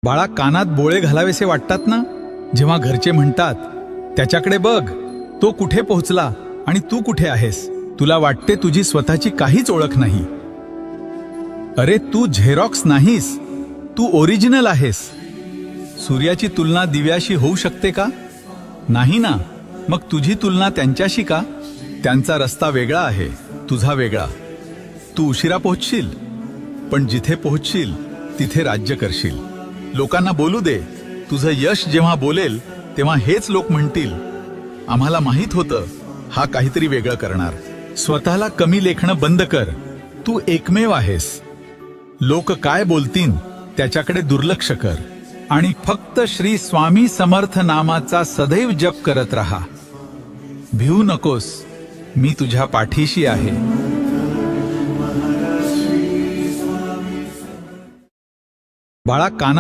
बाळा, कानात बोळे घालावेसे वाटतात ना, जेव्हा घरचे म्हणतात त्याच्याकडे बघ, तो कुठे पोहोचला आणि तू कुठे आहेस. तुला वाटते तुझी स्वतःची काहीच ओळख नाही. अरे, तू झेरॉक्स नाहीस, तू ओरिजिनल आहेस. सूर्याची तुलना दिव्याशी होऊ शकते का? नाही ना. मग तुझी तुलना त्यांच्याशी का? त्यांचा रस्ता वेगळा आहे, तुझा वेगळा. तू उशिरा पोहोचशील, पण जिथे पोहोचशील तिथे राज्य करशील. लोकांना बोलू दे. तुझं यश जेव्हा बोलेल तेव्हा हेच लोक म्हणतील, आम्हाला माहित होतं हा काहीतरी वेगळं करणार. स्वतःला कमी लेखणं बंद कर. तू एकमेव आहेस. लोक काय बोलतील त्याच्याकडे दुर्लक्ष कर आणि फक्त श्री स्वामी समर्थ नामाचा सदैव जप करत रहा. भिवू नकोस, मी तुझ्या पाठीशी आहे. बाळा, कानात